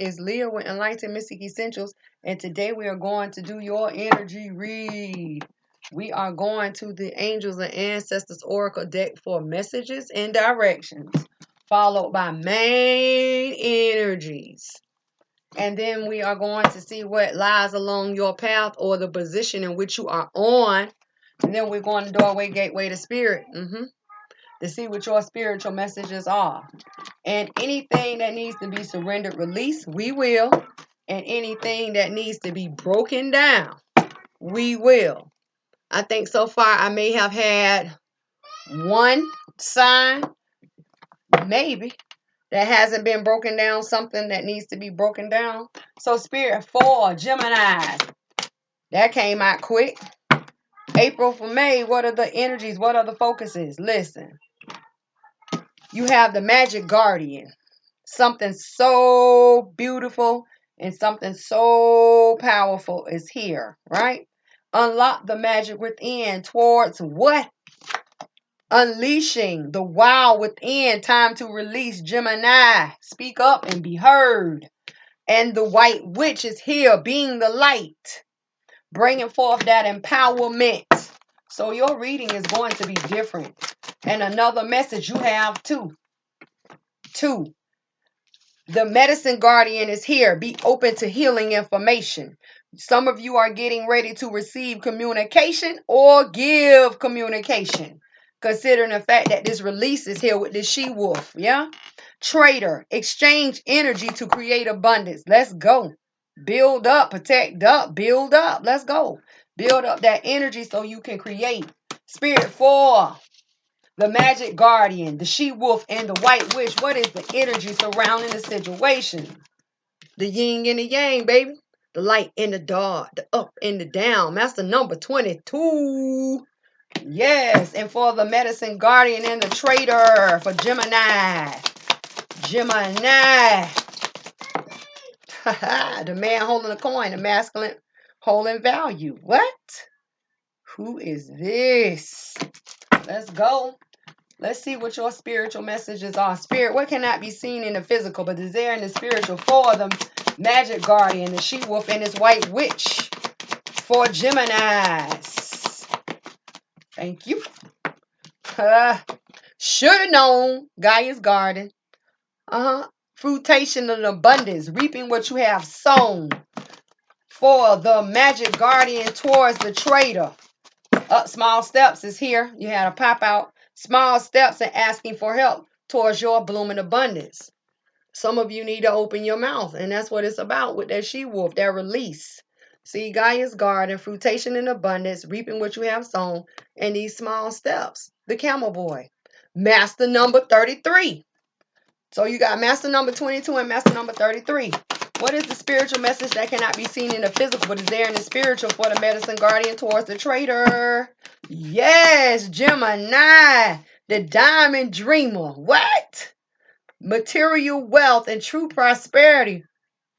is Leah with Enlightened Mystic Essentials, and today we are going to do your energy read. We are going to the Angels and Ancestors Oracle deck for messages and directions, followed by main energies. And then we are going to see what lies along your path or the position in which you are on. And then we're going to doorway, gateway to spirit. To see what your spiritual messages are. And anything that needs to be surrendered, released, we will. And anything that needs to be broken down, we will. I think so far I may have had one sign, maybe, that hasn't been broken down, something that needs to be broken down. So Spirit 4, Gemini, that came out quick. April for May, what are the energies? What are the focuses? Listen. You have the Magic Guardian. Something so beautiful and something so powerful is here, right? Unlock the magic within towards what? Unleashing the wow within. Time to release, Gemini. Speak up and be heard. And the White Witch is here, being the light, bringing forth that empowerment. So your reading is going to be different. And another message you have too. The Medicine Guardian is here. Be open to healing information. Some of you are getting ready to receive communication or give communication, considering the fact that this release is here with the she-wolf. Yeah? Trader. Exchange energy to create abundance. Let's go. Build up. Protect up. Build up. Let's go. Build up that energy so you can create. Spirit 4. The Magic Guardian, the She-Wolf, and the White Witch. What is the energy surrounding the situation? The yin and the yang, baby. The light and the dark, the up and the down. Master number 22. Yes, and for the Medicine Guardian and the Trader for Gemini. Gemini. The man holding a coin, the masculine holding value. What? Who is this? Let's go. Let's see what your spiritual messages are. Spirit, what cannot be seen in the physical, but is there in the spiritual for the Magic Guardian, the She-Wolf, and his White Witch for Geminis? Thank you. Should have known. Gaia's Garden. Fruitation and abundance. Reaping what you have sown. For the Magic Guardian towards the Trader. Small steps is here. You had a pop out. Small steps and asking for help towards your blooming abundance. Some of you need to open your mouth, and that's what it's about with that she-wolf, that release. See, Gaia's Garden, fruitation and abundance, reaping what you have sown, and these small steps. The Camel Boy. Master number 33. So you got Master number 22 and Master number 33. What is the spiritual message that cannot be seen in the physical, but is there in the spiritual for the Medicine Guardian towards the Trader? Yes, Gemini, the Diamond Dreamer. What? Material wealth and true prosperity.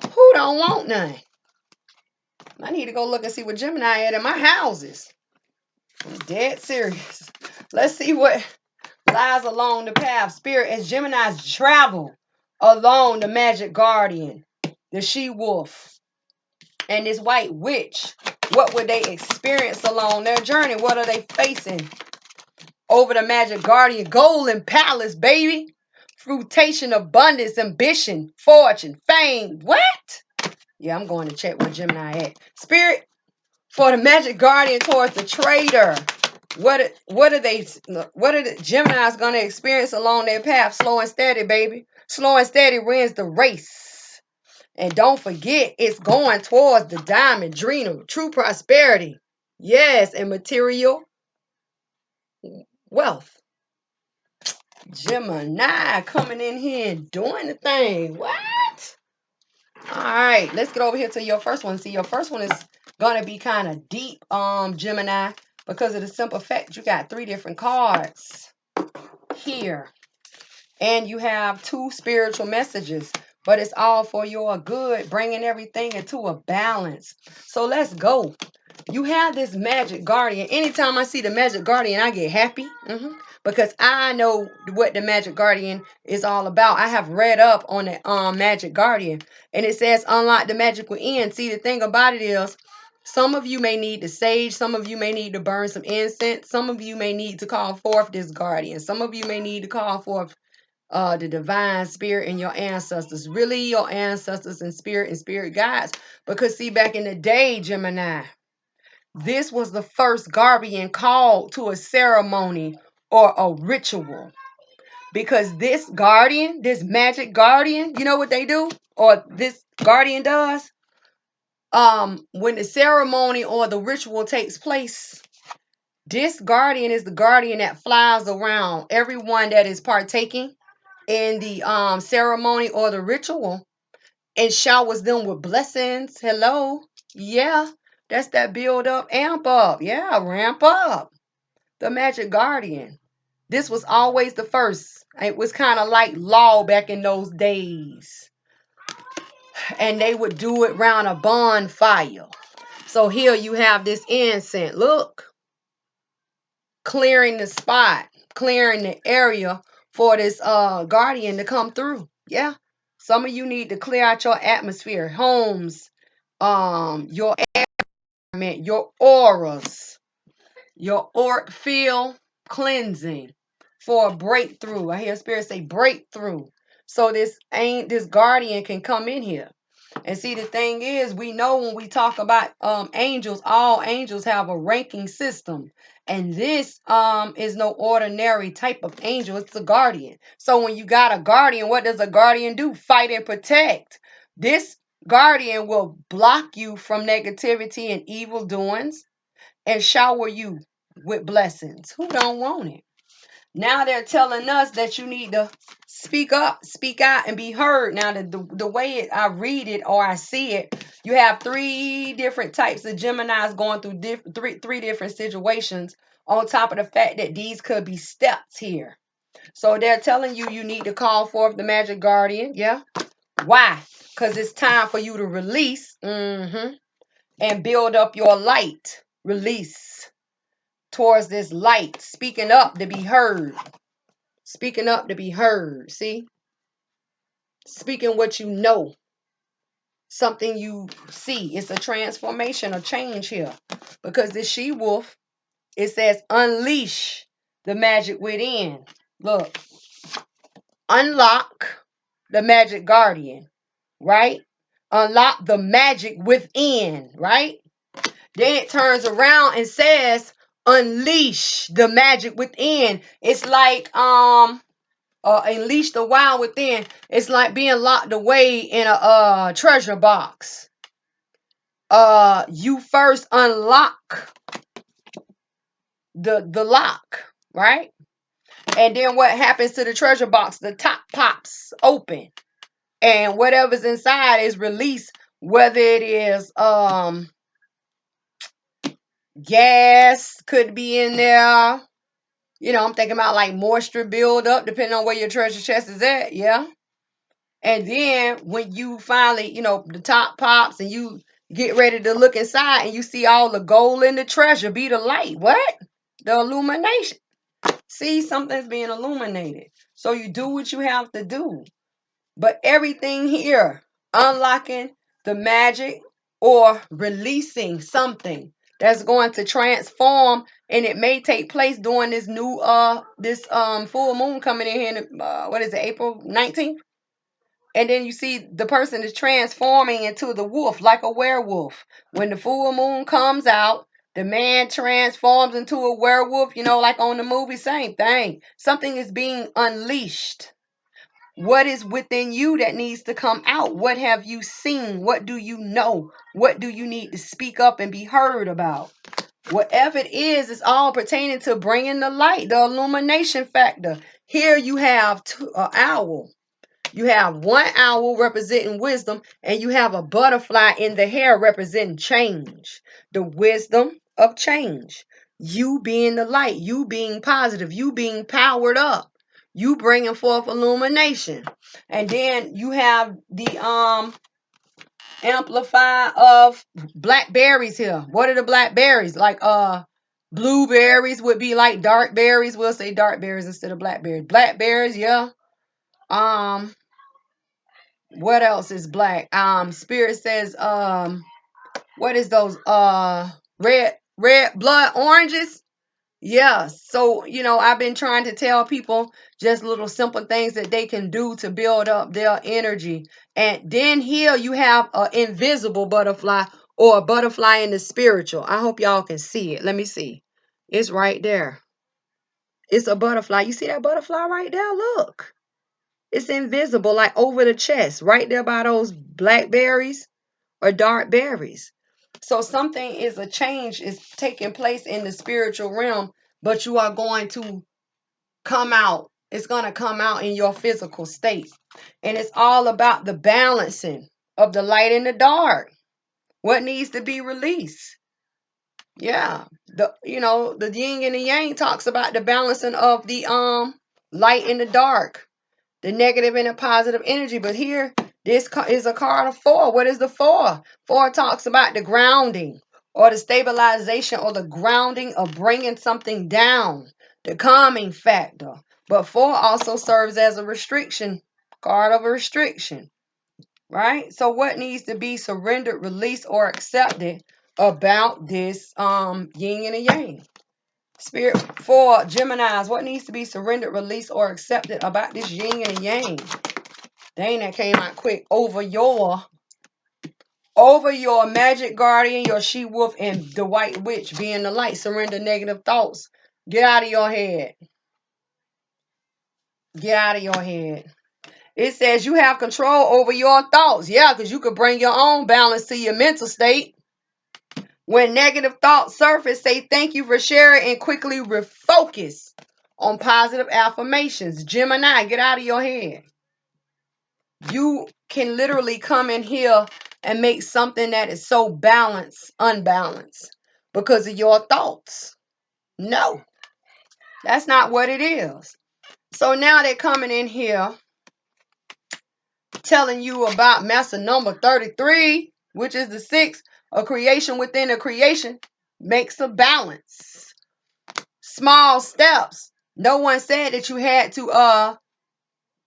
Who don't want none? I need to go look and see what Gemini had in my houses. I'm dead serious. Let's see what lies along the path. Spirit, as Geminis travel along the Magic Guardian, the She-Wolf, and this White Witch, what would they experience along their journey? What are they facing? Over the Magic Guardian, Golden Palace, baby. Fruitation, abundance, ambition, fortune, fame. What? Yeah, I'm going to check where Gemini at. Spirit, for the Magic Guardian towards the Trader. What are the Geminis going to experience along their path? Slow and steady, baby. Slow and steady wins the race. And don't forget, it's going towards the Diamond Dreamer, true prosperity. Yes, and material wealth. Gemini coming in here and doing the thing. What? All right, let's get over here to your first one. See, your first one is going to be kind of deep, Gemini, because of the simple fact you got 3 different cards here. And you have 2 spiritual messages, but it's all for your good, bringing everything into a balance. So let's go. You have this Magic Guardian. Anytime I see the Magic Guardian, I get happy. because I know what the Magic Guardian is all about. I have read up on the Magic Guardian, and it says unlock the magic within. See, the thing about it is, some of you may need to sage, some of you may need to burn some incense, some of you may need to call forth this guardian, some of you may need to call forth the divine spirit and your ancestors, really your ancestors and spirit guides. Because see, back in the day, Gemini, this was the first guardian called to a ceremony or a ritual. Because this guardian, this magic guardian, you know what they do? Or this guardian does? When the ceremony or the ritual takes place, this guardian is the guardian that flies around everyone that is partaking in the ceremony or the ritual and showers them with blessings. Hello. Yeah. That's that build up, amp up. Yeah, ramp up. The magic guardian. This was always the first. It was kind of like law back in those days. And they would do it around a bonfire. So here you have this incense. Look. Clearing the spot, clearing the area for this guardian to come through. Yeah. Some of you need to clear out your atmosphere, homes, your environment, your auras, your auric field cleansing for a breakthrough. I hear spirit say breakthrough. So this guardian can come in here. And see, the thing is, we know when we talk about angels, all angels have a ranking system. And this is no ordinary type of angel. It's a guardian. So when you got a guardian, what does a guardian do? Fight and protect. This guardian will block you from negativity and evil doings and shower you with blessings. Who don't want it? Now they're telling us that you need to speak up, speak out, and be heard. Now, the way I read it or I see it, you have three different types of Geminis going through three different situations, on top of the fact that these could be steps here. So they're telling you need to call forth the magic guardian. Yeah. Why? Because it's time for you to release and build up your light. Release towards this light, speaking up to be heard. Speaking up to be heard. See? Speaking what you know. Something you see. It's a transformation, a change here. Because this she-wolf, it says unleash the magic within. Look. Unlock the magic guardian. Right? Unlock the magic within. Right? Then it turns around and says unleash the magic within. It's like unleash the wild within. It's like being locked away in a treasure box. You first unlock the lock, right? And then what happens to the treasure box? The top pops open, and whatever's inside is released. Whether it is gas, could be in there. You know, I'm thinking about like moisture buildup, depending on where your treasure chest is at. Yeah. And then when you finally, the top pops and you get ready to look inside and you see all the gold in the treasure, be the light. What? The illumination. See, something's being illuminated. So you do what you have to do. But everything here, unlocking the magic or releasing something that's going to transform, and it may take place during this new full moon coming in here what is it, April 19th? And then you see the person is transforming into the wolf, like a werewolf. When the full moon comes out, the man transforms into a werewolf, like on the movie, same thing. Something is being unleashed. What is within you that needs to come out? What have you seen? What do you know? What do you need to speak up and be heard about? Whatever it is, it's all pertaining to bringing the light, the illumination factor. Here you have an owl. You have one owl representing wisdom, and you have a butterfly in the hair representing change. The wisdom of change. You being the light, you being positive, you being powered up, you bringing forth illumination. And then you have the amplify of blackberries here. What are the blackberries? Like Blueberries would be like dark berries. We'll say dark berries instead of blackberries. Blackberries, yeah. What else is black? Spirit says, what is those? Red blood oranges. Yeah. So, I've been trying to tell people just little simple things that they can do to build up their energy. And then here you have an invisible butterfly or a butterfly in the spiritual. I hope y'all can see it. Let me see. It's right there. It's a butterfly. You see that butterfly right there? Look. It's invisible, like over the chest, right there by those blackberries or dark berries. So something is a change is taking place in the spiritual realm, but you are going to come out. It's going to come out in your physical state. And it's all about the balancing of the light and the dark. What needs to be released? Yeah. The yin and the yang talks about the balancing of the light and the dark, the negative and the positive energy. But here, this is a card of 4. What is the 4? 4 talks about the grounding or the stabilization or the grounding of bringing something down, the calming factor. But 4 also serves as a restriction, card of a restriction, right? So what needs to be surrendered, released, or accepted about this yin and a yang? Spirit for Geminis, what needs to be surrendered, released, or accepted about this yin and yang? Dang, that came out quick. Over your magic guardian, your she wolf, and the white witch being the light. Surrender negative thoughts. Get out of your head. Get out of your head. It says you have control over your thoughts. Yeah, because you could bring your own balance to your mental state. When negative thoughts surface, say thank you for sharing and quickly refocus on positive affirmations. Gemini, get out of your head. You can literally come in here and make something that is so balanced, unbalanced because of your thoughts. No, that's not what it is. So now they're coming in here telling you about master number 33, which is the 6, a creation within a creation makes a balance. Small steps. No one said that you had to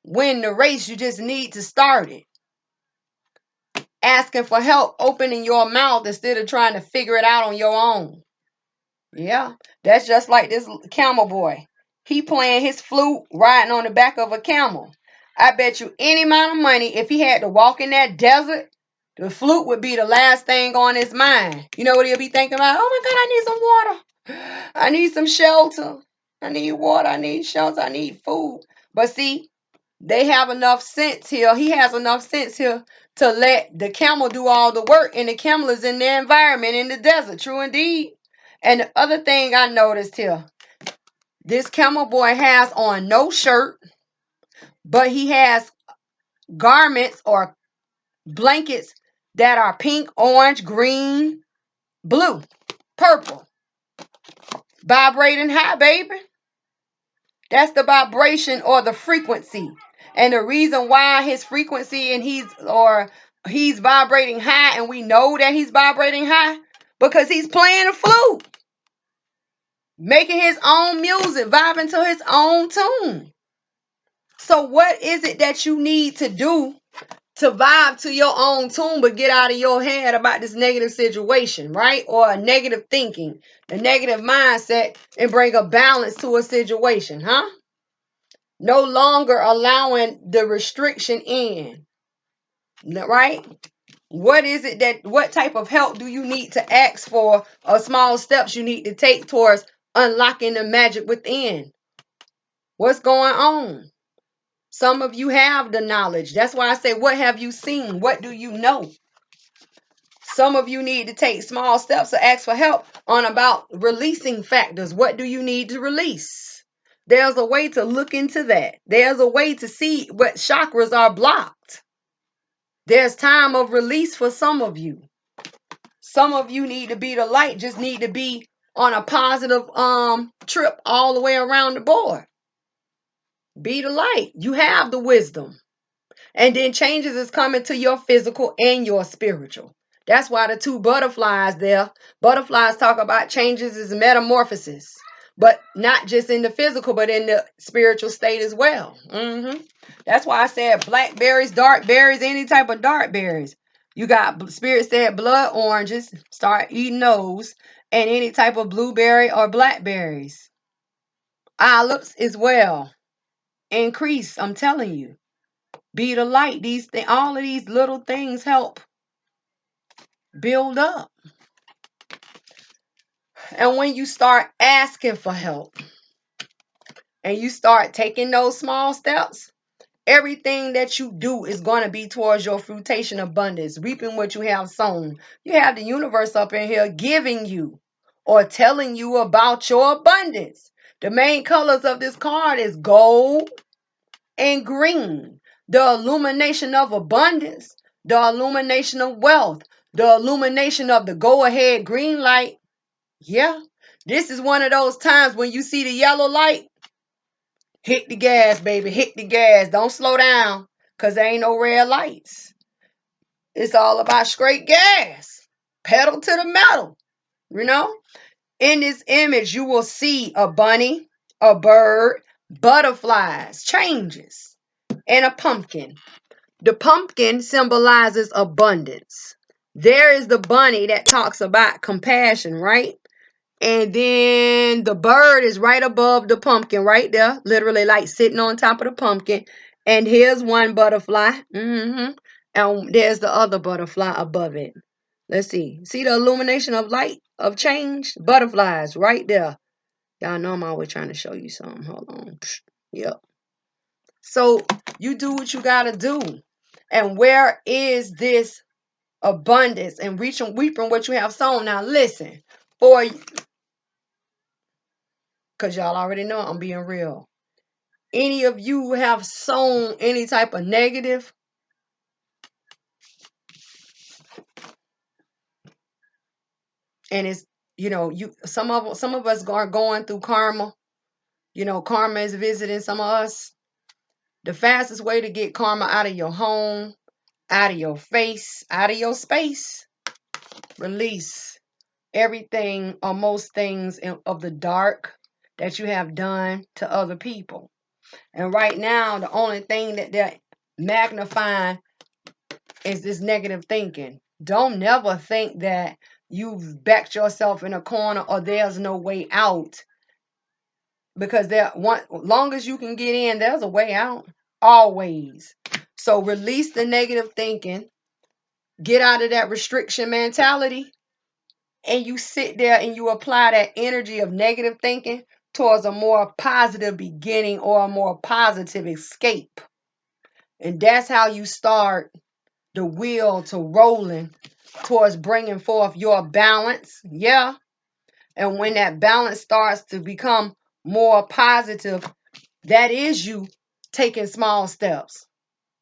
win the race. You just need to start it. Asking for help, opening your mouth instead of trying to figure it out on your own. Yeah, that's just like this camel boy. He playing his flute, riding on the back of a camel. I bet you any amount of money, if he had to walk in that desert, the flute would be the last thing on his mind. You know what he'll be thinking about? Oh my God, I need some water. I need some shelter. I need water. I need shelter. I need food. But see, they have enough sense here. He has enough sense here to let the camel do all the work, and the camel is in the environment in the desert. True indeed. And the other thing I noticed here, this camel boy has on no shirt, but he has garments or blankets that are pink, orange, green, blue, purple. Vibrating high, baby. That's the vibration or the frequency. And the reason why his frequency and he's vibrating high, and we know that he's vibrating high because he's playing a flute, making his own music, vibing to his own tune. So what is it that you need to do to vibe to your own tune but get out of your head about this negative situation, right? Or a negative thinking, the negative mindset, and bring a balance to a situation, huh? No longer allowing the restriction in, right? What type of help do you need to ask for, or small steps you need to take towards unlocking the magic within? What's going on? Some of you have the knowledge. That's why I say, what have you seen? What do you know? Some of you need to take small steps to ask for help on about releasing factors. What do you need to release? There's a way to look into that. There's a way to see what chakras are blocked. There's time of release for some of you. Some of you need to be the light, just need to be on a positive trip all the way around the board. Be the light. You have the wisdom. And then changes is coming to your physical and your spiritual. That's why the two butterflies there. Butterflies talk about changes as metamorphosis, but not just in the physical, but in the spiritual state as well. That's why I said blackberries, dark berries, any type of dark berries. You got Spirit said blood oranges, start eating those, and any type of blueberry or blackberries. Olives as well. Increase, I'm telling you. Be the light. All of these little things help build up. And when you start asking for help and you start taking those small steps, everything that you do is going to be towards your fruitation abundance, reaping what you have sown. You have the universe up in here giving you or telling you about your abundance. The main colors of this card is gold and green. The illumination of abundance, the illumination of wealth, the illumination of the go-ahead green light. Yeah, this is one of those times when you see the yellow light, hit the gas, baby, hit the gas. Don't slow down because there ain't no red lights. It's all about straight gas. Pedal to the metal, you know? In this image, you will see a bunny, a bird, butterflies, changes, and a pumpkin. The pumpkin symbolizes abundance. There is the bunny that talks about compassion, right? And then the bird is right above the pumpkin, right there, literally like sitting on top of the pumpkin. And here's one butterfly. And there's the other butterfly above it. Let's see. See the illumination of light, of change? Butterflies right there. Y'all know I'm always trying to show you something. Hold on. Yep. So you do what you got to do. And where is this abundance and reaping what you have sown? Now listen, because y'all already know I'm being real. Any of you have sown any type of negative, and it's, some of us are going through karma. Karma is visiting some of us. The fastest way to get karma out of your home, out of your face, out of your space, release everything or most things of the dark that you have done to other people. And right now, the only thing that they're magnifying is this negative thinking. Don't never think that you've backed yourself in a corner or there's no way out. Because long as you can get in, there's a way out. Always. So release the negative thinking. Get out of that restriction mentality. And you sit there and you apply that energy of negative thinking towards a more positive beginning or a more positive escape. And that's how you start the wheel to rolling towards bringing forth your balance. Yeah. And when that balance starts to become more positive, that is you taking small steps,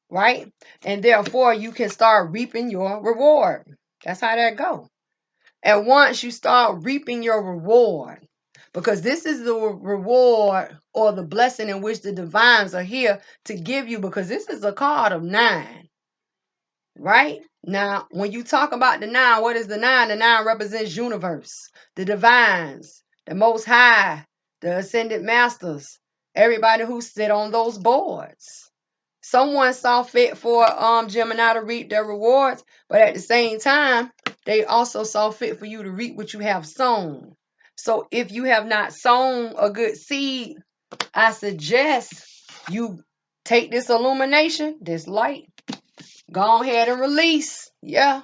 right? And therefore you can start reaping your reward. That's how that go. And once you start reaping your reward, because this is the reward or the blessing in which the divines are here to give you, because this is a card of 9. Right? Now, when you talk about the 9, what is the 9? The 9 represents universe, the divines, the most high, the ascended masters, everybody who sit on those boards. Someone saw fit for Gemini to reap their rewards, but at the same time, they also saw fit for you to reap what you have sown. So if you have not sown a good seed, I suggest you take this illumination, this light, go ahead and release. Yeah.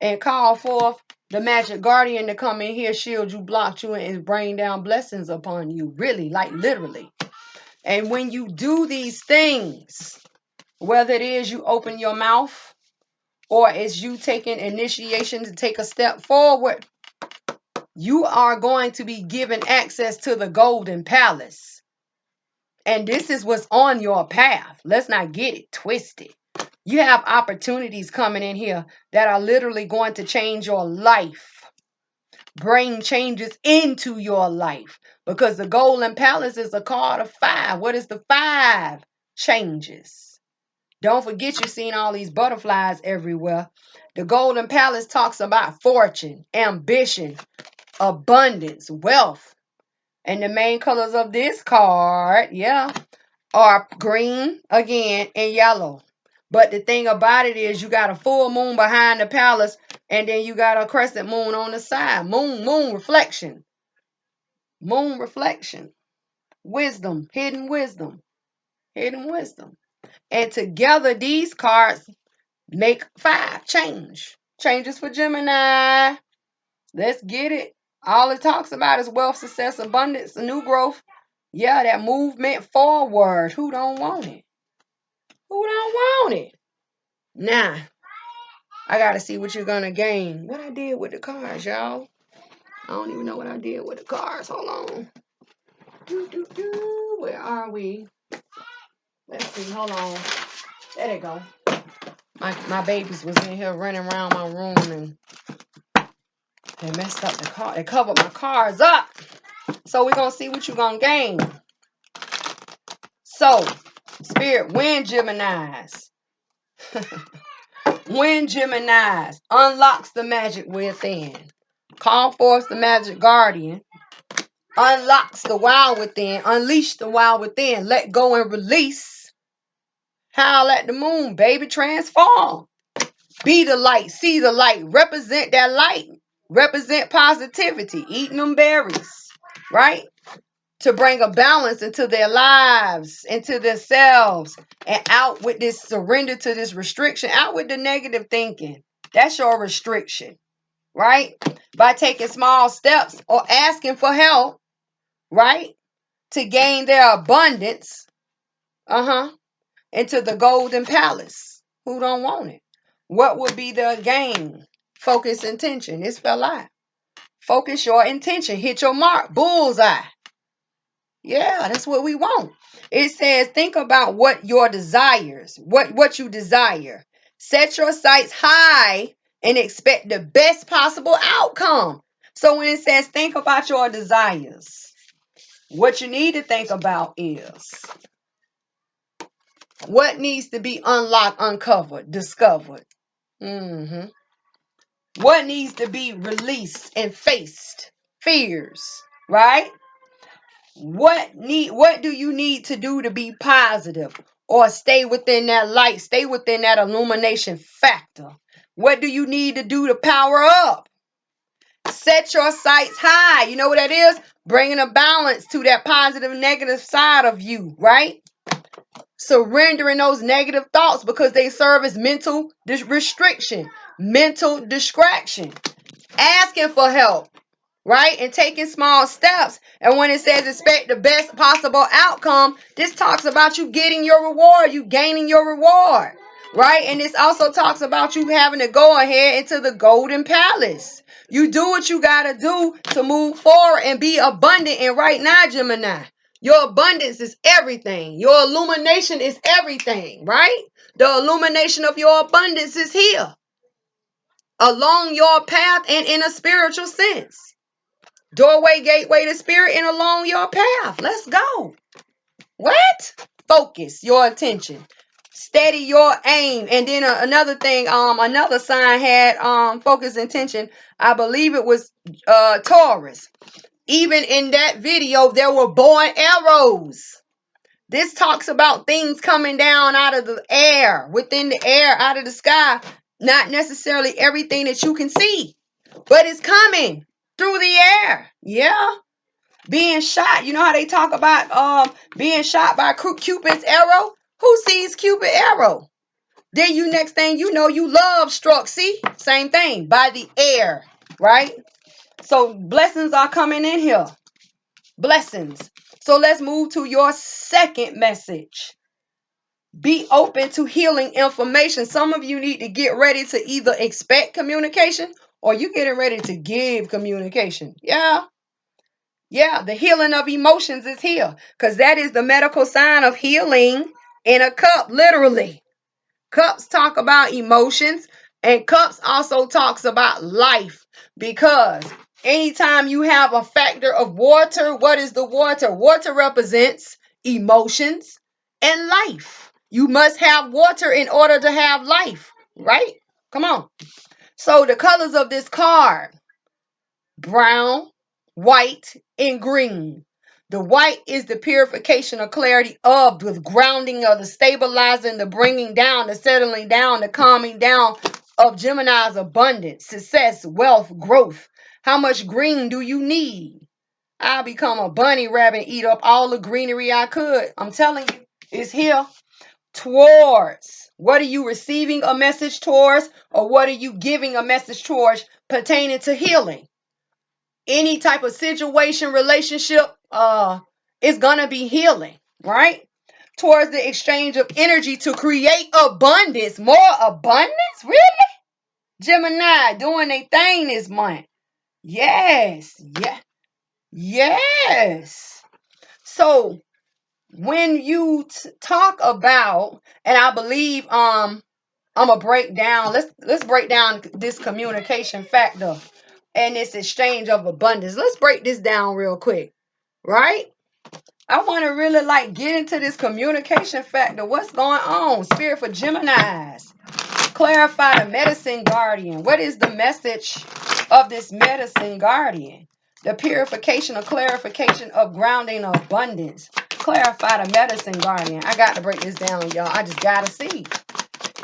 And call forth the magic guardian to come in here, shield you, block you, and bring down blessings upon you. Really, like literally. And when you do these things, whether it is you open your mouth or it's you taking initiation to take a step forward, you are going to be given access to the golden palace. And this is what's on your path. Let's not get it twisted. You have opportunities coming in here that are literally going to change your life. Bring changes into your life. Because the golden palace is a card of 5. What is the 5? Changes. Don't forget you've seen all these butterflies everywhere. The Golden Palace talks about fortune, ambition, abundance, wealth. And the main colors of this card, are green, again, and yellow. But the thing about it is you got a full moon behind the palace, and then you got a crescent moon on the side. Moon reflection. Moon reflection. Wisdom, hidden wisdom. Hidden wisdom. And together these cards make 5 change. Changes for Gemini. Let's get it. All it talks about is wealth, success, abundance, new growth. Yeah, that movement forward. Who don't want it? Who don't want it? Now, I got to see what you're going to gain. What I did with the cards, y'all. I don't even know what I did with the cards. Hold on. Where are we? Let's see. Hold on. There they go. My babies was in here running around my room and they messed up the card. They covered my cards up. So we're going to see what you're going to gain. So, Spirit, when Geminis. When Geminis unlocks the magic within. Call forth the magic guardian. Unlocks the wild within. Unleash the wild within. Let go and release. Howl at the moon, baby. Transform. Be the light. See the light. Represent that light. Represent positivity. Eating them berries. Right? To bring a balance into their lives, into themselves, and out with this surrender to this restriction, out with the negative thinking. That's your restriction, right? By taking small steps or asking for help, right? To gain their abundance, into the golden palace. Who don't want it? What would be the gain? Focus intention. This fell out. Focus your intention. Hit your mark. Bullseye. Yeah, that's what we want. It says, think about what your desires, what you desire. Set your sights high and expect the best possible outcome. So when it says, think about your desires, what you need to think about is what needs to be unlocked, uncovered, discovered. What needs to be released and faced? Fears, right? What do you need to do to be positive or stay within that light, stay within that illumination factor? What do you need to do to power up? Set your sights high. You know what that is? Bringing a balance to that positive, negative side of you, right? Surrendering those negative thoughts because they serve as mental restriction, mental distraction. Asking for help. Right? And taking small steps. And when it says expect the best possible outcome, this talks about you getting your reward, you gaining your reward. Right? And this also talks about you having to go ahead into the golden palace. You do what you got to do to move forward and be abundant. And right now, Gemini, your abundance is everything. Your illumination is everything. Right? The illumination of your abundance is here. Along your path and in a spiritual sense. Doorway, gateway to spirit and along your path. Let's go. What? Focus your attention. Steady your aim. And then another thing, another sign had focus intention. I believe it was Taurus. Even in that video, there were bow and arrows. This talks about things coming down out of the air, within the air, out of the sky. Not necessarily everything that you can see, but it's coming through the air. Yeah. Being shot. You know how they talk about being shot by Cupid's arrow? Who sees Cupid's arrow? Then you next thing you know, you love struck. See? Same thing. By the air. Right? So blessings are coming in here. Blessings. So let's move to your second message. Be open to healing information. Some of you need to get ready to either expect communication or you getting ready to give communication. Yeah. Yeah, the healing of emotions is here because that is the medical sign of healing in a cup, literally. Cups talk about emotions and cups also talks about life because anytime you have a factor of water, what is the water? Water represents emotions and life. You must have water in order to have life, right? Come on. So the colors of this card: brown, white, and green. The white is the purification or clarity of the grounding, of the stabilizing, the bringing down, the settling down, the calming down of Gemini's abundance, success, wealth, growth. How much green do you need? I'll become a bunny rabbit and eat up all the greenery I could. I'm telling you, it's here. Towards. What are you receiving a message towards, or what are you giving a message towards pertaining to healing? Any type of situation, relationship, is gonna be healing, right? Towards the exchange of energy to create abundance, more abundance, really? Gemini doing their thing this month. Yes, yeah, yes. So when you talk about, and I believe I'm gonna break down. Let's break down this communication factor and this exchange of abundance. Let's break this down real quick, right? I want to really get into this communication factor. What's going on? Spirit for Geminis. Clarify the medicine guardian. What is the message of this medicine guardian? The purification or clarification of grounding of abundance. Clarify the medicine guardian. I got to break this down, y'all. I just got to see.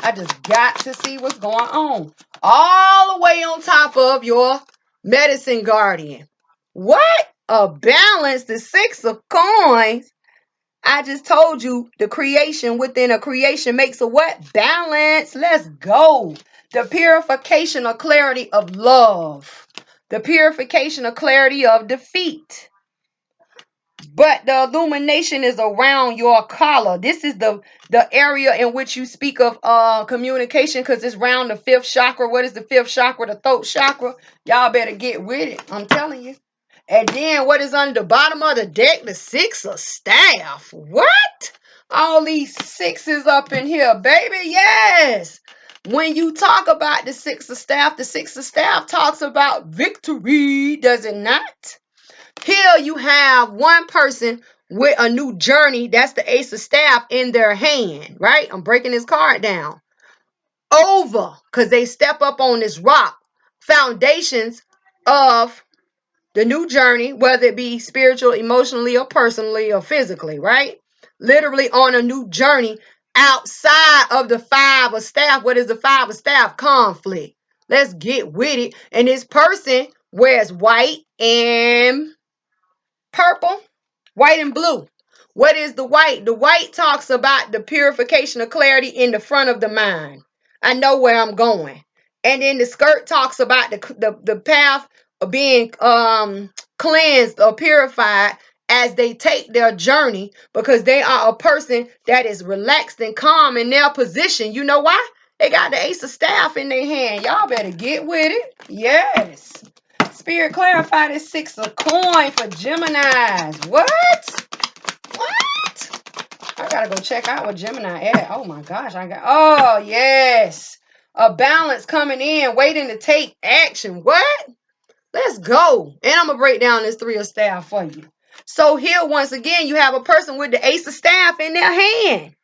I just got to see what's going on. All the way on top of your medicine guardian. What? A balance, the 6 of coins. I just told you the creation within a creation makes a what? Balance. Let's go. The purification or clarity of love. The purification or clarity of defeat. But the illumination is around your collar. This is the area in which you speak of communication, because it's around the 5th chakra. What is the 5th chakra? The throat chakra. Y'all better get with it. I'm telling you. And then what is under the bottom of the deck? The 6 of staff. What? All these 6s up in here, baby. Yes. When you talk about the 6 of staff, the 6 of staff talks about victory, does it not? Here you have one person with a new journey. That's the Ace of Staff in their hand, right? I'm breaking this card down. Over, because they step up on this rock. Foundations of the new journey, whether it be spiritual, emotionally, or personally, or physically, right? Literally on a new journey outside of the 5 of staff. What is the 5 of staff? Conflict. Let's get with it. And this person wears white and purple, white and blue. What is the white? The white talks about the purification of clarity in the front of the mind. I know where I'm going. And then the skirt talks about the path of being cleansed or purified as they take their journey, because they are a person that is relaxed and calm in their position. You know why? They got the Ace of Staff in their hand. Y'all better get with it. Yes. Spirit, clarify this 6 of coin for Geminis. What? I gotta go check out what Gemini at. Oh my gosh, oh yes. A balance coming in, waiting to take action. What? Let's go. And I'm gonna break down this 3 of staff for you. So here, once again, you have a person with the Ace of Staff in their hand.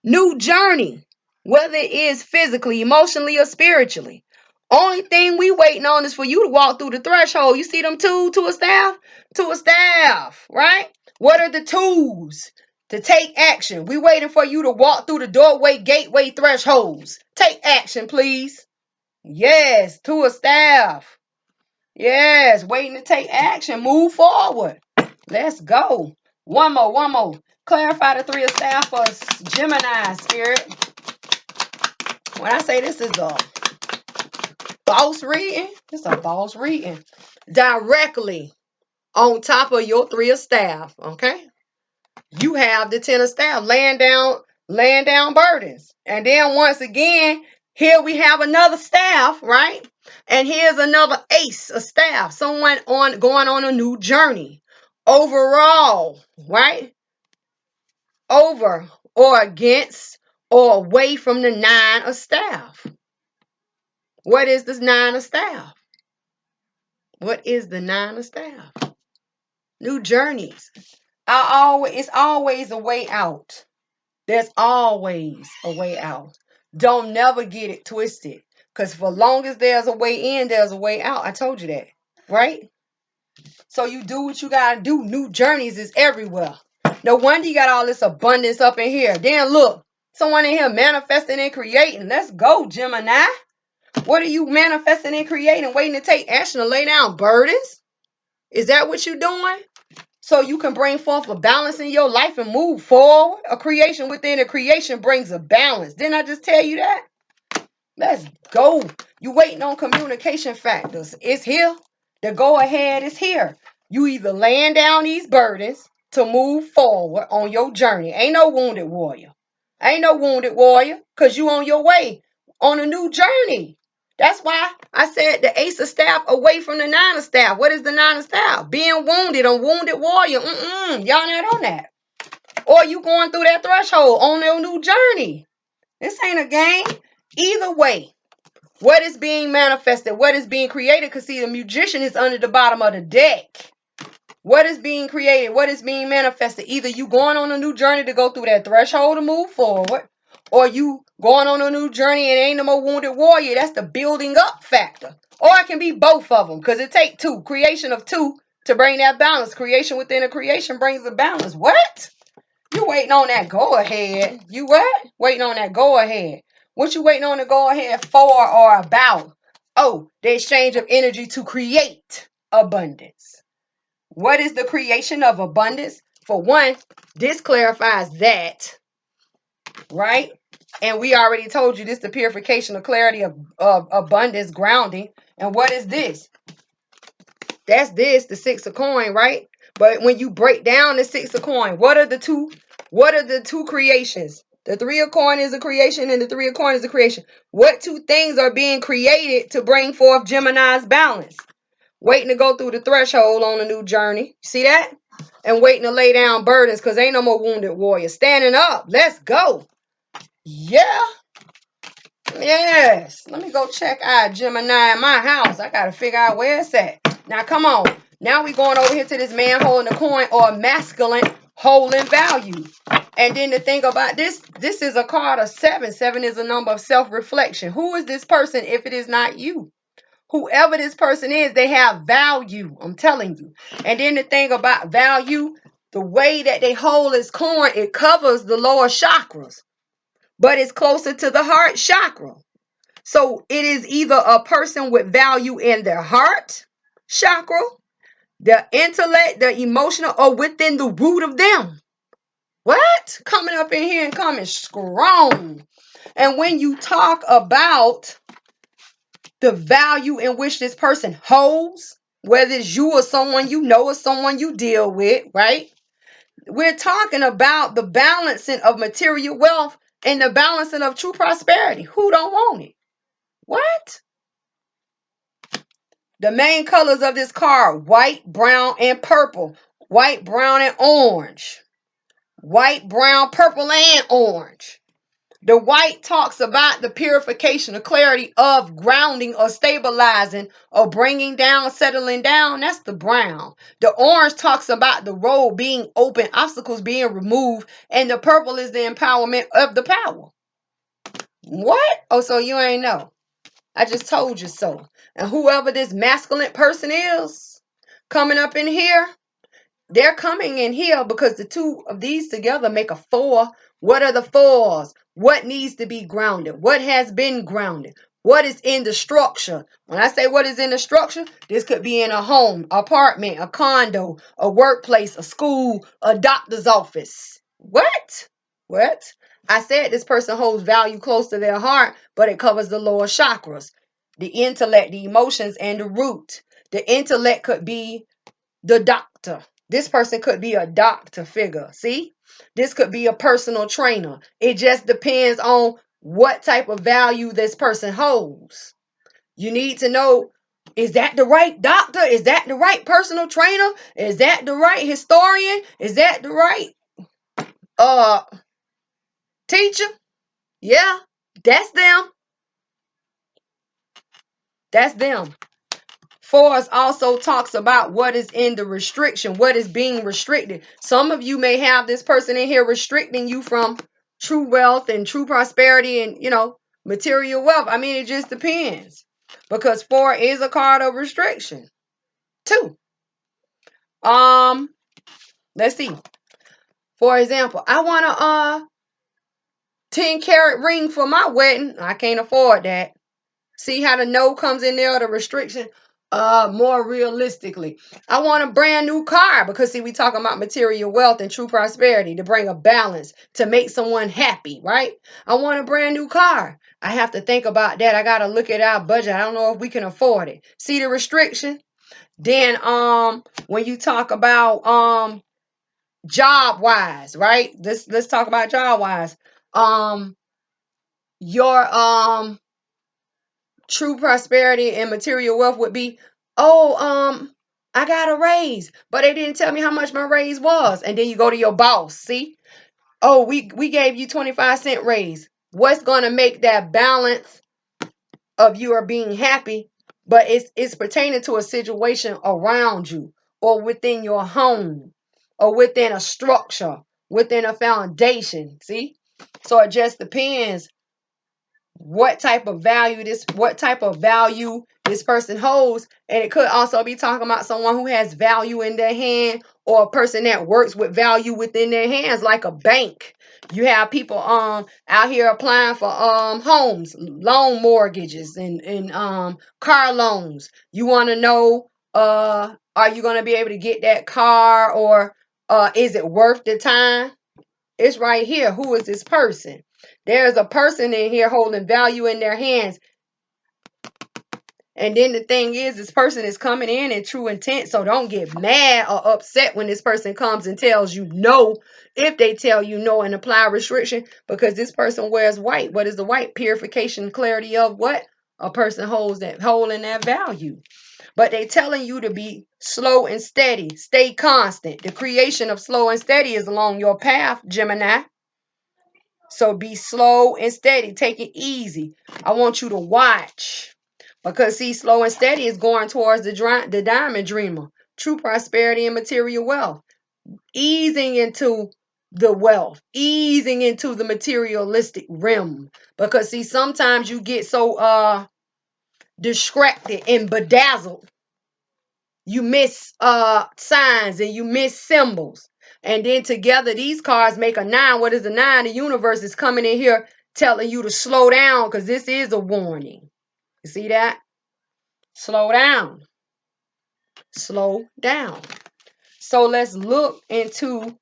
New journey, whether it is physically, emotionally, or spiritually. Only thing we waiting on is for you to walk through the threshold. You see them two a staff? To a staff, right? What are the tools to take action? We waiting for you to walk through the doorway, gateway, thresholds. Take action, please. Yes, to a staff. Yes, waiting to take action. Move forward. Let's go. One more. Clarify the 3 of staff for Gemini, spirit. When I say this is a false reading, it's a false reading. Directly on top of your 3 of staff, okay? You have the 10 of staff laying down burdens. And then once again, here we have another staff, right? And here's another ace of staff. Someone going on a new journey. Overall, right? Over or against or away from the 9 of staff. What is this 9 of staff? What is the 9 of staff? New journeys. It's always a way out. There's always a way out. Don't never get it twisted. Because for long as there's a way in, there's a way out. I told you that. Right? So you do what you got to do. New journeys is everywhere. No wonder you got all this abundance up in here. Then look. Someone in here manifesting and creating. Let's go, Gemini. What are you manifesting and creating? Waiting to take action to lay down burdens? Is that what you're doing? So you can bring forth a balance in your life and move forward. A creation within a creation brings a balance. Didn't I just tell you that? Let's go. You waiting on communication factors. It's here. The go ahead is here. You either laying down these burdens to move forward on your journey. Ain't no wounded warrior. Ain't no wounded warrior because you on your way on a new journey. That's why I said the ace of staff away from the nine of staff. What is the nine of staff? Being wounded, a wounded warrior. Y'all not on that. Or you going through that threshold on your new journey. This ain't a game. Either way, what is being manifested, what is being created, because see, the magician is under the bottom of the deck. What is being created, what is being manifested? Either you going on a new journey to go through that threshold to move forward, or you going on a new journey and ain't no more wounded warrior. That's the building up factor. Or it can be both of them, because it takes two. Creation of two to bring that balance. Creation within a creation brings a balance. What? You waiting on that go ahead. You what? Waiting on that go ahead. What you waiting on to go ahead for or about? Oh, the exchange of energy to create abundance. What is the creation of abundance? For one, this clarifies that, right? And we already told you this, the purification of clarity of abundance, grounding. And what is this? That's this, the six of coin, right? But when you break down the six of coin, what are the two creations? The three of coin is a creation and the three of coin is a creation. What two things are being created to bring forth Gemini's balance? Waiting to go through the threshold on a new journey. See that? And waiting to lay down burdens because ain't no more wounded warrior. Standing up. Let's go. Yeah. Yes. Let me go check out Gemini in my house. I got to figure out where it's at. Now, come on. Now we going over here to this man holding the coin or masculine holding value. And then the thing about this is a card of 7. 7 is a number of self-reflection. Who is this person if it is not you? Whoever this person is, they have value. I'm telling you. And then the thing about value, the way that they hold this coin, it covers the lower chakras, but it's closer to the heart chakra. So it is either a person with value in their heart chakra, the intellect, the emotional, or within the root of them. What? Coming up in here and coming strong. And when you talk about the value in which this person holds, whether it's you or someone you know or someone you deal with, right? We're talking about the balancing of material wealth and the balancing of true prosperity. Who don't want it? What? The main colors of this card, white, brown, and purple. White, brown, and orange. White, brown, purple, and orange. The white talks about the purification, the clarity of grounding or stabilizing or bringing down, settling down. That's the brown. The orange talks about the road being open, obstacles being removed, and the purple is the empowerment of the power. What? Oh, so you ain't know. I just told you so. And whoever this masculine person is coming up in here, they're coming in here because the two of these together make a 4. What are the 4s? What needs to be grounded? What has been grounded? What is in the structure? When I say what is in the structure, this could be in a home, apartment, a condo, a workplace, a school, a doctor's office. What? What? I said this person holds value close to their heart, but it covers the lower chakras, the intellect, the emotions, and the root. The intellect could be the doctor. This person could be a doctor figure. See? This could be a personal trainer. It just depends on what type of value this person holds. You need to know, is that the right doctor? Is that the right personal trainer? Is that the right historian? Is that the right teacher? Yeah, that's them. That's them. 4 also talks about what is in the restriction, what is being restricted. Some of you may have this person in here restricting you from true wealth and true prosperity and, material wealth. I mean, it just depends. Because 4 is a card of restriction. 2. Let's see. For example, I want a 10-carat ring for my wedding. I can't afford that. See how the no comes in there, the restriction? More realistically, I want a brand new car because see, we talking about material wealth and true prosperity to bring a balance to make someone happy, right? I want a brand new car. I have to think about that. I gotta look at our budget. I don't know if we can afford it. See the restriction? Then when you talk about job wise, right? Let's talk about job wise. Your true prosperity and material wealth would be, I got a raise, but they didn't tell me how much my raise was. And then you go to your boss, see? Oh, we gave you 25-cent raise. What's gonna make that balance of you are being happy? But it's pertaining to a situation around you or within your home or within a structure, within a foundation. See? So it just depends what type of value this person holds. And it could also be talking about someone who has value in their hand or a person that works with value within their hands, like a bank. You have people out here applying for homes, loan mortgages, and car loans. You want to know, are you going to be able to get that car, or is it worth the time? It's right here. Who is this person? There's a person in here holding value in their hands. And then the thing is, this person is coming in true intent. So don't get mad or upset when this person comes and tells you no. If they tell you no and apply restriction, because this person wears white. What is the white? Purification, clarity of what? A person holding that value. But they telling you to be slow and steady. Stay constant. The creation of slow and steady is along your path, Gemini. So be slow and steady. Take it easy. I want you to watch. Because see, slow and steady is going towards the diamond dreamer. True prosperity and material wealth. Easing into the wealth. Easing into the materialistic realm. Because see, sometimes you get so distracted and bedazzled. You miss signs and you miss symbols. And then together these cards make a 9. What is a 9? The universe is coming in here telling you to slow down, because this is a warning. You see that? Slow down. Slow down. So let's look into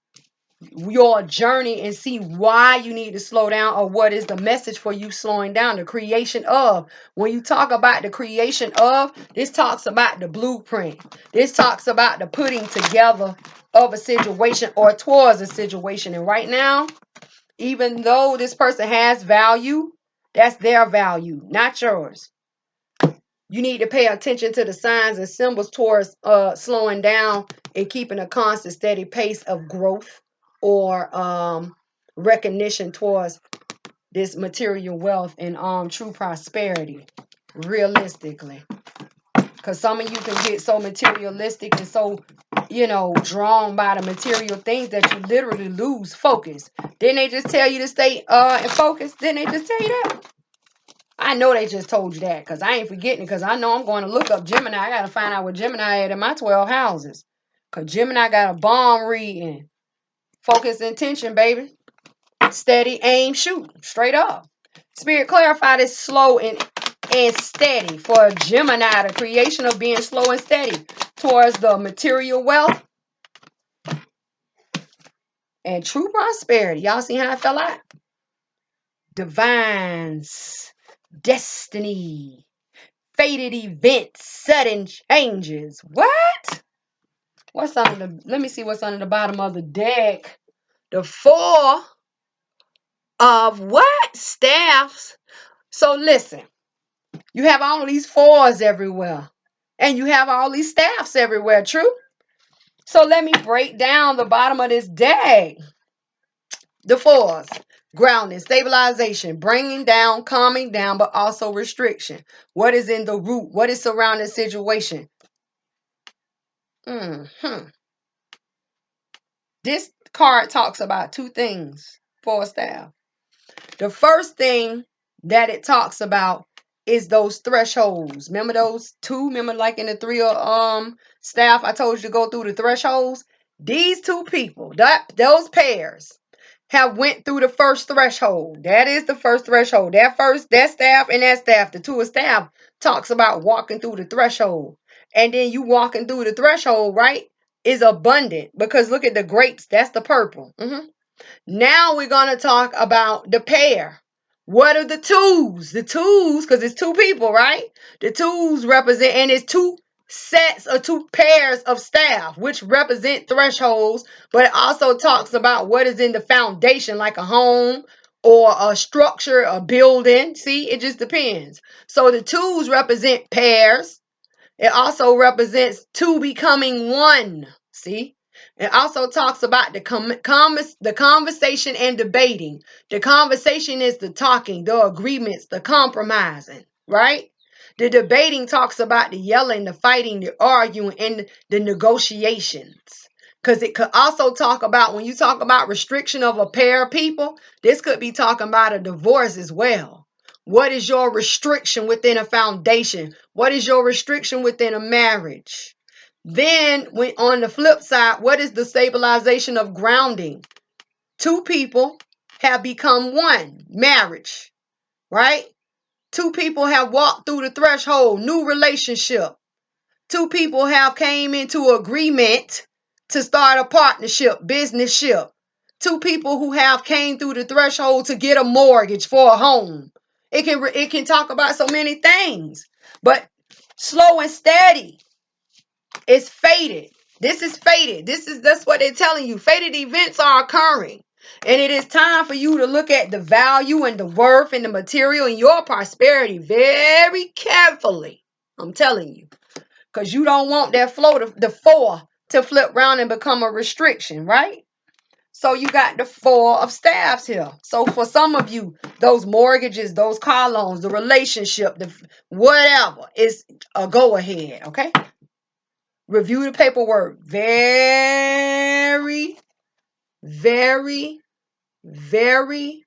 your journey and see why you need to slow down, or what is the message for you slowing down. The creation of. When you talk about the creation of, this talks about the blueprint. This talks about the putting together of a situation or towards a situation. And right now, even though this person has value, that's their value, not yours. You need to pay attention to the signs and symbols towards slowing down and keeping a constant, steady pace of growth or recognition towards this material wealth and true prosperity, realistically. Because some of you can get so materialistic and so, drawn by the material things that you literally lose focus. Didn't they just tell you to stay in focus? Didn't they just tell you that? I know they just told you that, because I ain't forgetting, because I know I'm going to look up Gemini. I got to find out what Gemini had in my 12 houses. Because Gemini got a bomb reading. Focus, intention, baby. Steady, aim, shoot. Straight up. Spirit, clarify this slow and steady for Gemini. The creation of being slow and steady towards the material wealth and true prosperity. Y'all see how I fell out? Divines, destiny, fated events, sudden changes. What? What's under the, let me see what's under the bottom of the deck. The 4 of what? Staffs. So listen, you have all these 4s everywhere. And you have all these staffs everywhere, true? So let me break down the bottom of this deck. The 4s. Grounding, stabilization, bringing down, calming down, but also restriction. What is in the root? What is surrounding the situation? This card talks about 2 things for a staff. The first thing that it talks about is those thresholds. Remember those two? Remember like in the three staff I told you to go through the thresholds? These two people, those pairs, have went through the first threshold. That is the first threshold. That staff and that staff, the two of staff, talks about walking through the threshold. And then you walking through the threshold, right, is abundant. Because look at the grapes. That's the purple. Now we're going to talk about the pair. What are the twos? The twos, because it's two people, right? The twos represent, and it's two sets or two pairs of staff, which represent thresholds, but it also talks about what is in the foundation, like a home or a structure, a building. See, it just depends. So the twos represent pairs. It also represents two becoming one. See? It also talks about the conversation and debating. The conversation is the talking, the agreements, the compromising, right? The debating talks about the yelling, the fighting, the arguing, and the negotiations. Because it could also talk about, when you talk about restriction of a pair of people, this could be talking about a divorce as well. What is your restriction within a foundation? What is your restriction within a marriage? Then, when on the flip side, what is the stabilization of grounding? Two people have become one, marriage, right? Two people have walked through the threshold, new relationship. Two people have came into agreement to start a partnership, business ship. Two people who have came through the threshold to get a mortgage for a home. It can talk about so many things, but slow and steady is fated. This is fated. That's what they're telling you. Fated events are occurring. And it is time for you to look at the value and the worth and the material and your prosperity very carefully. I'm telling you. Because you don't want that flow, the four, to flip around and become a restriction, right? So you got the four of staffs here. So for some of you, those mortgages, those car loans, the relationship, the whatever is a go ahead, okay? Review the paperwork very, very, very,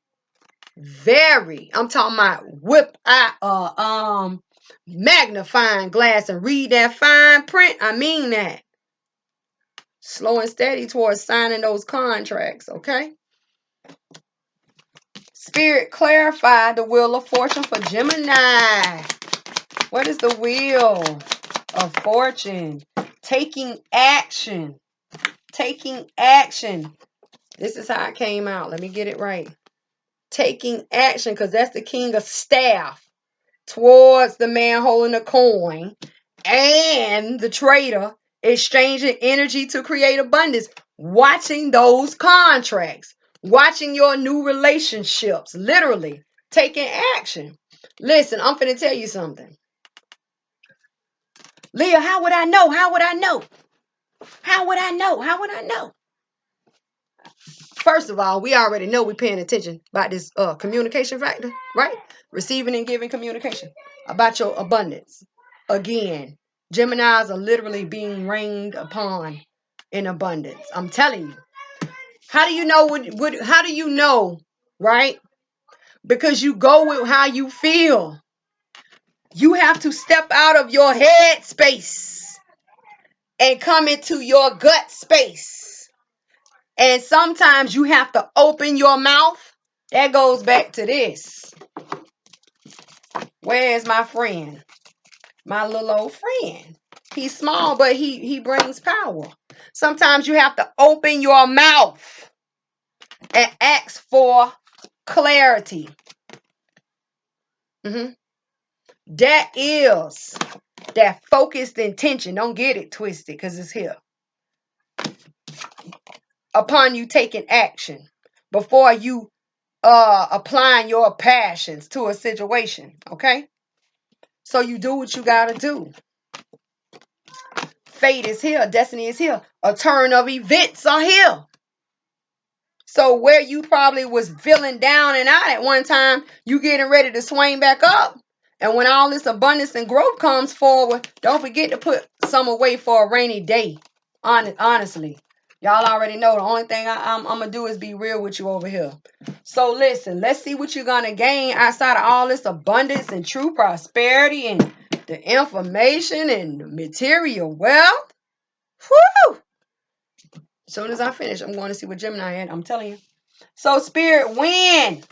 very. I'm talking about whip out magnifying glass and read that fine print. I mean that. Slow and steady towards signing those contracts, okay? Spirit, clarify the wheel of fortune for Gemini. What is the wheel of fortune? Taking action. Taking action. This is how it came out. Let me get it right. Taking action, because that's the king of staff towards the man holding a coin and the trader exchanging energy to create abundance. Watching those contracts. Watching your new relationships. Literally taking action. Listen, I'm finna tell you something. Leah, how would I know? How would I know? How would I know? How would I know? First of all, we already know we're paying attention about this communication factor, right? Receiving and giving communication about your abundance. Again, Geminis are literally being rained upon in abundance. I'm telling you. How do you know how do you know, right? Because you go with how you feel. You have to step out of your head space and come into your gut space. And sometimes you have to open your mouth. That goes back to this. Where's my friend? My little old friend. He's small, but he brings power. Sometimes you have to open your mouth and ask for clarity. That is that focused intention. Don't get it twisted, because it's here. Upon you taking action before you applying your passions to a situation, okay? So you do what you gotta do. Fate is here. Destiny is here. A turn of events are here. So where you probably was feeling down and out at one time, you getting ready to swing back up. And when all this abundance and growth comes forward, don't forget to put some away for a rainy day. Honestly. Y'all already know the only thing I'm going to do is be real with you over here. So listen, let's see what you're going to gain outside of all this abundance and true prosperity and the information and the material wealth. Woo! As soon as I finish, I'm going to see what Gemini had. I'm telling you. So Spirit, when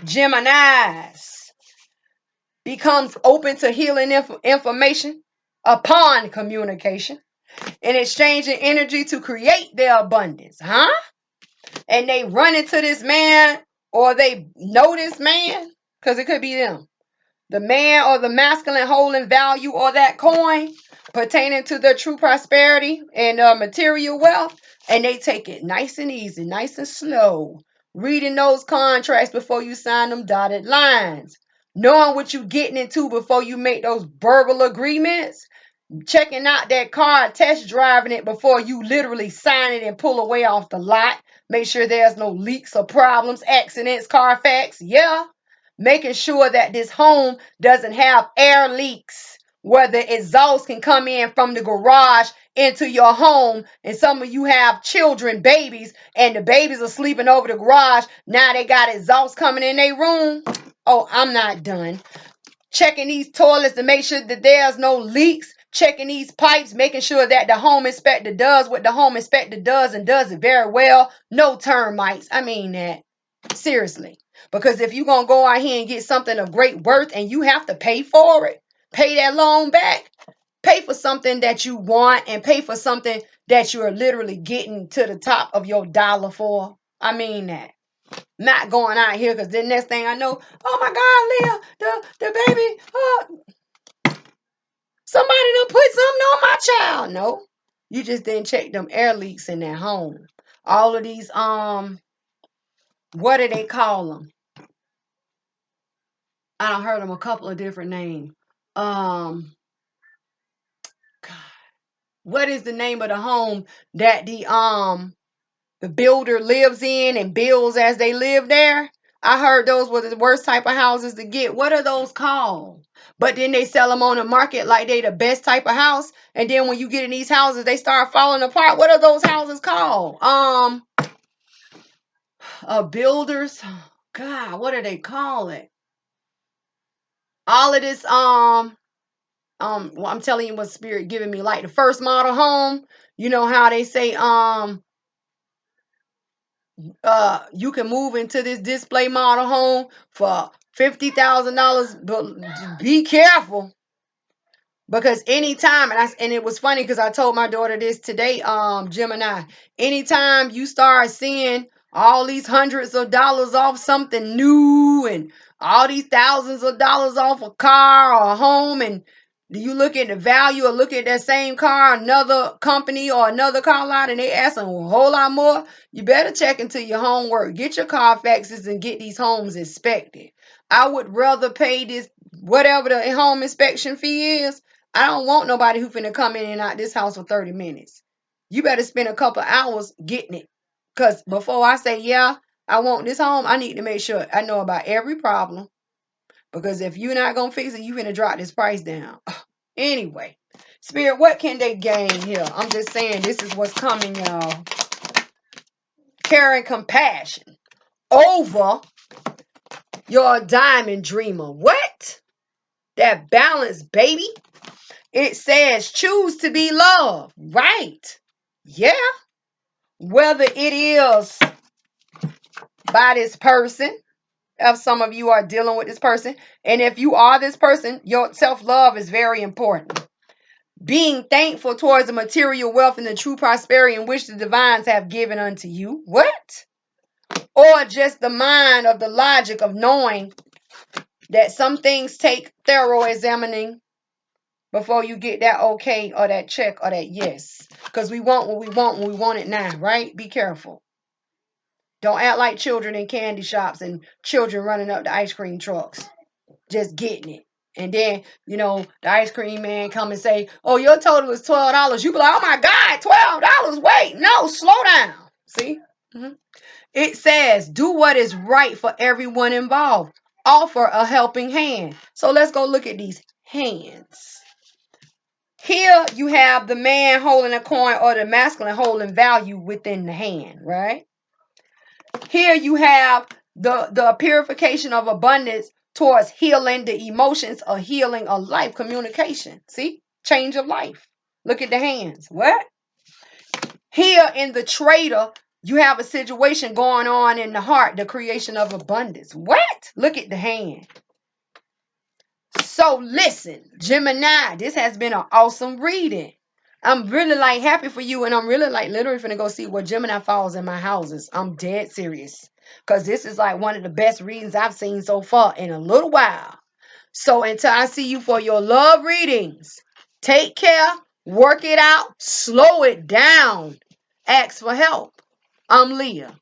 Geminis becomes open to healing information upon communication and exchanging energy to create their abundance, huh? And they run into this man or they know this man, because it could be them. The man or the masculine holding value or that coin pertaining to their true prosperity and material wealth, and they take it nice and easy, nice and slow, reading those contracts before you sign them dotted lines, knowing what you're getting into before you make those verbal agreements, checking out that car, test driving it before you literally sign it and pull away off the lot. Make sure there's no leaks or problems, accidents, Carfax. Yeah. Making sure that this home doesn't have air leaks where the exhaust can come in from the garage into your home. And some of you have children, babies, and the babies are sleeping over the garage. Now they got exhaust coming in their room. Oh, I'm not done. Checking these toilets to make sure that there's no leaks, checking these pipes, making sure that the home inspector does what the home inspector does and does it very well. No termites. I mean that. Seriously. Because if you're going to go out here and get something of great worth and you have to pay for it, pay that loan back, pay for something that you want and pay for something that you're literally getting to the top of your dollar for. I mean that. Not going out here because the next thing I know, oh my God, Leah, the baby, somebody done put something on my child. No, you just didn't check them air leaks in that home. All of these, what do they call them? I done heard them a couple of different names. God, what is the name of the home that the builder lives in and builds as they live there? I heard those were the worst type of houses to get. What are those called? But then they sell them on the market like they the best type of house. And then when you get in these houses, they start falling apart. What are those houses called? Builders. God, what do they call it? All of this, well, I'm telling you what Spirit giving me. Like the first model home, you know how they say, you can move into this display model home for $50,000, but be careful because anytime, and it was funny because I told my daughter this today, Gemini, anytime you start seeing all these hundreds of dollars off something new and all these thousands of dollars off a car or a home, and you look at the value or look at that same car, another company or another car lot, and they asking a whole lot more, you better check into your homework. Get your Carfaxes and get these homes inspected. I would rather pay this, whatever the home inspection fee is. I don't want nobody who finna come in and out this house for 30 minutes. You better spend a couple hours getting it. Because before I say, yeah, I want this home, I need to make sure I know about every problem. Because if you're not going to fix it, you finna drop this price down. Anyway, Spirit, what can they gain here? I'm just saying this is what's coming, y'all. Care and compassion over your diamond dreamer. What? That balance, baby. It says choose to be loved. Right. Yeah. Whether it is by this person, if some of you are dealing with this person, and if you are this person, your self-love is very important. Being thankful towards the material wealth and the true prosperity in which the divines have given unto you. What? Or just the mind of the logic of knowing that some things take thorough examining before you get that okay or that check or that yes. Because we want what we want when we want it now, right? Be careful. Don't act like children in candy shops and children running up the ice cream trucks, just getting it. And then, the ice cream man come and say, oh, your total is $12. You be like, oh my God, $12. Wait, no, slow down. See? Mm-hmm. It says, do what is right for everyone involved. Offer a helping hand. So let's go look at these hands. Here you have the man holding a coin or the masculine holding value within the hand, right? Here you have the purification of abundance towards healing the emotions, or healing of life, communication. See? Change of life. Look at the hands. What? Here in the trader, you have a situation going on in the heart, the creation of abundance. What? Look at the hand. So listen, Gemini, this has been an awesome reading. I'm really like happy for you, and I'm really like literally finna go see what Gemini falls in my houses. I'm dead serious. Because this is like one of the best readings I've seen so far in a little while. So until I see you for your love readings, take care, work it out, slow it down, ask for help. I'm Leah.